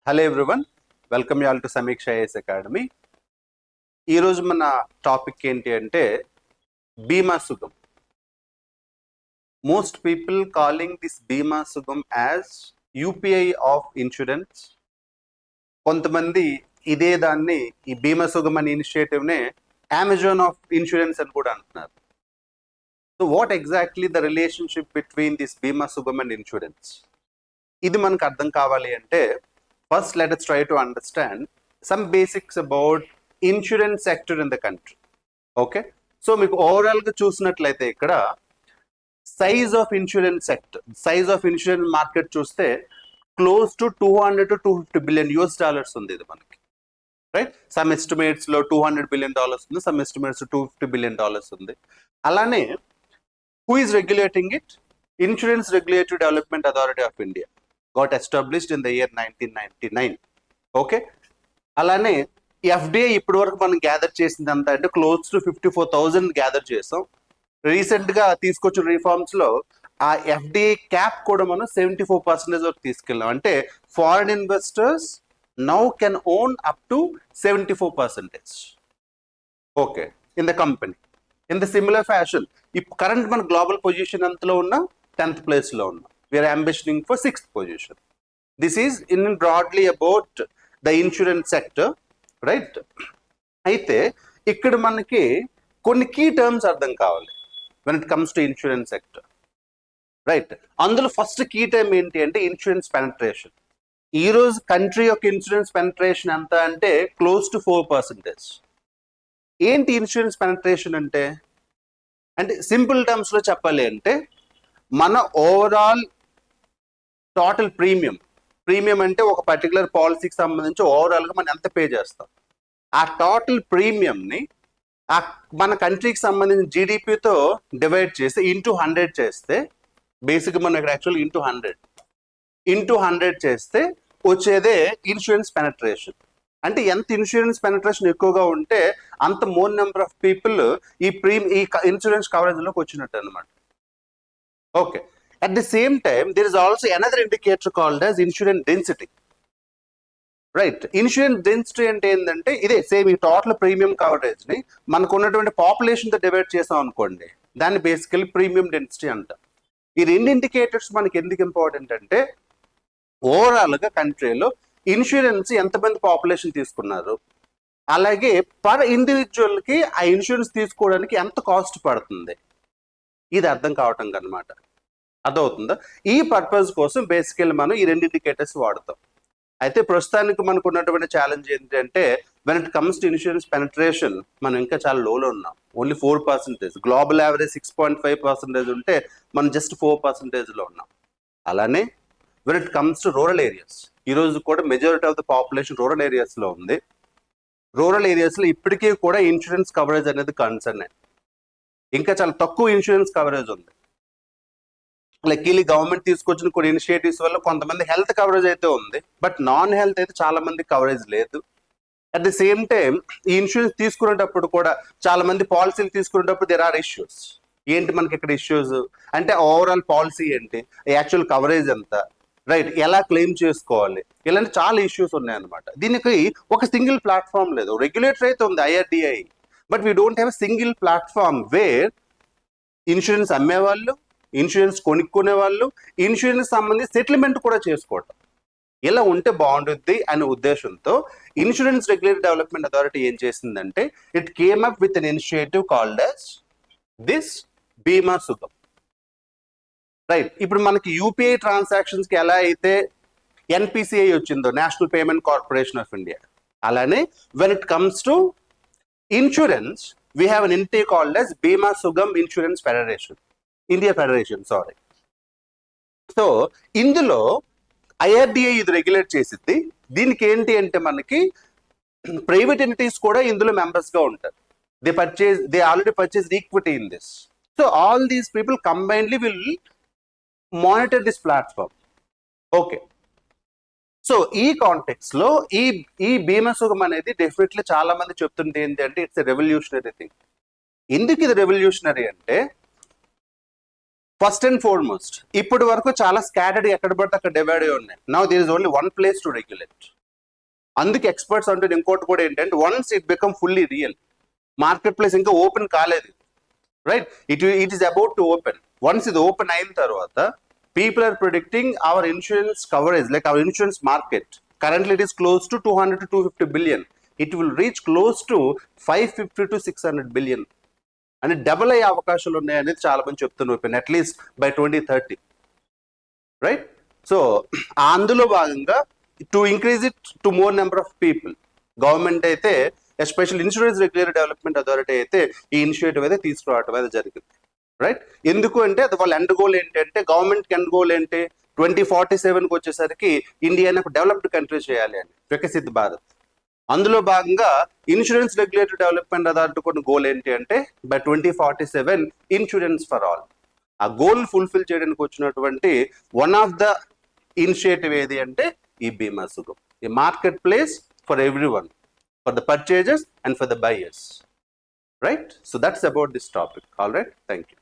Hello everyone, welcome you all to సమీక్ష IAS academy. ఈరోజు మన టాపిక్ ఏంటి అంటే బీమా సుగం. మోస్ట్ పీపుల్ కాలింగ్ దిస్ బీమా సుగం యాజ్ యూపీఐ ఆఫ్ ఇన్సూరెన్స్. కొంతమంది ఇదే దాన్ని, ఈ బీమా సుగం అనే ఇనిషియేటివ్నే అమెజాన్ ఆఫ్ ఇన్సూరెన్స్ అని కూడా అంటున్నారు. So what exactly the relationship between this బీమా సుగం అండ్ ఇన్సూరెన్స్? ఇది మనకు అర్థం కావాలి అంటే first let us try to understand some basics about insurance sector in the country. Okay, so మీకు ఓవరాల్ గా చూసినట్లయితే ఇక్కడ size of insurance sector, size of insurance market చూస్తే close to 200 to 250 billion US dollars ఉంది ఇది మనకి, right? Some estimates లో $200 billion ఉంది, సమ్ ఎస్టిమేట్స్ $250 బిలియన్ ఉంది. అలానే who is regulating it? Insurance regulatory development authority of India got established in the year 1999. Okay, అలానే FDI ఇప్పటి వరకు మనం గ్యాదర్ చేసింది అంతా అంటే క్లోజ్ టు 54,000 గ్యాదర్ చేసాం. రీసెంట్ గా తీసుకొచ్చిన రిఫార్మ్స్ లో ఆ ఎఫ్డిఐ క్యాప్ కూడా మనం 74% వరకు తీసుకెళ్ళాం. అంటే foreign investors now can own up to 74%. Okay, in the company. In the similar fashion ఇప్పుడు కరెంట్ మన గ్లోబల్ పొజిషన్ అంతలో ఉన్న 10th place లో ఉన్నాం. We are ambitioning for 6th position. This is in broadly about the insurance sector, right? అయితే ఇక్కడ మనకి కొన్ని కీ టర్మ్స్ అర్థం కావాలి when it comes to insurance sector, right? అందులో ఫస్ట్ కీ టర్మ్ ఏంటి అంటే ఇన్సూరెన్స్ పెనట్రేషన్. ఈ రోజు కంట్రీ యొక్క ఇన్సూరెన్స్ పెనట్రేషన్ ఎంత అంటే క్లోజ్ టు 4%. ఏంటి ఇన్సూరెన్స్ పెనట్రేషన్ అంటే సింపుల్ టర్మ్స్ లో చెప్పాలి అంటే మన ఓవరాల్ టోటల్ ప్రీమియం అంటే ఒక పర్టికులర్ పాలసీకి సంబంధించి ఓవరాల్ గా మనం ఎంత పే చేస్తాం, ఆ టోటల్ ప్రీమియంని మన కంట్రీకి సంబంధించిన జీడిపితో డివైడ్ చేసి ఇంటూ 100 చేస్తే, బేసిక్గా మనం ఇక్కడ యాక్చువల్ ఇంటూ 100 చేస్తే వచ్చేదే ఇన్సూరెన్స్ పెనట్రేషన్. అంటే ఎంత ఇన్సూరెన్స్ పెనట్రేషన్ ఎక్కువగా ఉంటే అంత మోర్ నెంబర్ ఆఫ్ పీపుల్ ఈ ఇన్సూరెన్స్ కవరేజ్లోకి వచ్చినట్టు అనమాట. Okay, at the same time there is also another indicator called as insurance density, right? Insurance density అంటే ఏంటంటే ఇదే సేమ్ ఈ టోటల్ ప్రీమియం కవరేజ్ ని మనకు ఉన్నటువంటి పాపులేషన్ తో డివైడ్ చేసాం అనుకోండి, దాన్ని బేసికలీ ప్రీమియం డెన్సిటీ అంటాం. ఈ రెండు ఇండికేటర్స్ మనకి ఎందుకు ఇంపార్టెంట్ అంటే ఓవరాల్ గా కంట్రీలో ఇన్సూరెన్స్ ఎంతమంది పాపులేషన్ తీసుకున్నారు, అలాగే పర్ ఇండివిజువల్ కి ఆ ఇన్సూరెన్స్ తీసుకోవడానికి ఎంత కాస్ట్ పడుతుంది, ఇది అర్థం కావటం అన్నమాట. అర్థమవుతుందా? ఈ పర్పస్ కోసం బేసికల్లీ మనం ఈ రెండు ఇండికేటర్స్ వాడతాం. అయితే ప్రస్తుతానికి మనకు ఉన్నటువంటి ఛాలెంజ్ ఏంటంటే when it comes to insurance penetration మనం ఇంకా చాలా లోలో ఉన్నాం. ఓన్లీ 4%. గ్లోబల్ యావరేజ్ 6.5% ఉంటే మనం జస్ట్ 4% లో ఉన్నాం. అలానే when it comes to rural areas, ఈ రోజు కూడా majority of the population rural areas లో ఉంది. రూరల్ ఏరియాస్ లో ఇప్పటికీ కూడా ఇన్సూరెన్స్ కవరేజ్ అనేది కన్సర్న్, ఇంకా చాలా తక్కువ ఇన్సూరెన్స్ కవరేజ్ ఉంది. లక్కీలీ గవర్నమెంట్ తీసుకొచ్చిన కొన్ని ఇనిషియేటివ్స్ వల్ల కొంతమంది హెల్త్ కవరేజ్ అయితే ఉంది, బట్ నాన్ హెల్త్ అయితే చాలా మంది కవరేజ్ లేదు. అట్ ది సేమ్ టైం ఈ ఇన్సూరెన్స్ తీసుకునేటప్పుడు కూడా చాలా మంది పాలసీలు తీసుకునేటప్పుడు దేర్ ఆర్ ఇష్యూస్. ఏంటి మనకి ఇక్కడ ఇష్యూస్ అంటే ఓవరాల్ పాలసీ ఏంటి, యాక్చువల్ కవరేజ్ ఎంత, రైట్, ఎలా క్లెయిమ్ చేసుకోవాలి, ఇలాంటి చాలా ఇష్యూస్ ఉన్నాయన్నమాట. దీనికి ఒక సింగిల్ ప్లాట్ఫామ్ లేదు. రెగ్యులేటర్ అయితే ఉంది IRDAI, but we don't have single platform where insurance అమ్మేవాళ్ళు, ఇన్సూరెన్స్ కొనుక్కునే వాళ్ళు, ఇన్సూరెన్స్ సంబంధించి సెటిల్మెంట్ కూడా చేసుకోవటం, ఇలా ఉంటే బాగుంటుంది అనే ఉద్దేశంతో ఇన్సూరెన్స్ రెగ్యులేటరీ డెవలప్మెంట్ అథారిటీ ఏం చేసిందంటే it came up with an initiative called as this బీమా సుగం, రైట్? ఇప్పుడు మనకి యూపీఐ ట్రాన్సాక్షన్స్ కి ఎలా అయితే NPCI వచ్చిందో, National Payment Corporation of India, అలానే when it comes to insurance we have an entity called as Bima Sugam Insurance Federation, India Federation, sorry. So ఇందులో IRDAI ఇది రెగ్యులేట్ చేసింది. దీనికి ఏంటి అంటే మనకి ప్రైవేట్ ఎంటిటీస్ కూడా ఇందులో మెంబర్స్ గా ఉంటారు. They already purchase equity in this. So all these people combinedly will monitor this platform. Okay, so ఈ కాంటెక్స్ లో ఈ బీమా సుగం అనేది డెఫినెట్లీ చాలా మంది చెప్తుంది ఏంటి అంటే ఇట్స్ ఎ రెవల్యూషనరీ థింగ్. ఎందుకు ఇది రెవల్యూషనరీ అంటే ఫస్ట్ అండ్ ఫార్మోస్ట్ ఇప్పటి వరకు చాలా స్కాటర్డ్ ఎక్కడ పడితే అక్కడ డివైడ్ అయి ఉన్నాయి. Now there is only one place to regulate. అందుకే ఎక్స్పర్ట్స్ అంటే ఇంకోటి కూడా ఏంటంటే once it become fully real, marketplace ఇంకా ఓపెన్ కాలేదు, right? It is about to open. Once ఇది ఓపెన్ అయిన తర్వాత people are predicting our insurance coverage, like our insurance market currently it is close to 200 to 250 billion. It will reach close to 550 to 600 billion అని double అయ్యే అవకాశాలు ఉన్నాయి అనేది చాలా మంది చెప్తున్నారు, అట్లీస్ట్ బై 2030, రైట్? సో అందులో భాగంగా to increase it to more number of people, government అయితే special insurance regulatory development authority అయితే ఈ ఇనిషియేటివ్ అయితే తీసుకురావడం అయితే జరిగింది, రైట్? ఎందుకు అంటే అది వాళ్ళ ఎండ్ గోల్ ఏంటంటే, గవర్నమెంట్ ఎండ్ గోల్ ఏంటి, 2047కి వచ్చేసరికి ఇండియాని ఒక డెవలప్డ్ కంట్రీ చేయాలి అని, వికసిత్ భారత్. అందులో భాగంగా ఇన్సూరెన్స్ రెగ్యులేటరీ డెవలప్మెంట్ అథారిటీ కొన్ని గోల్ ఏంటి అంటే బై 2047 ఇన్సూరెన్స్ ఫర్ ఆల్. ఆ గోల్ ఫుల్ఫిల్ చేయడానికి వచ్చినటువంటి వన్ ఆఫ్ ద ఇనిషియేటివ్ ఏది అంటే ఈ బీమా సుగమ్, ఈ market place for every one, for the purchasers and for the buyers, right? So that's about this topic. All right, thank you.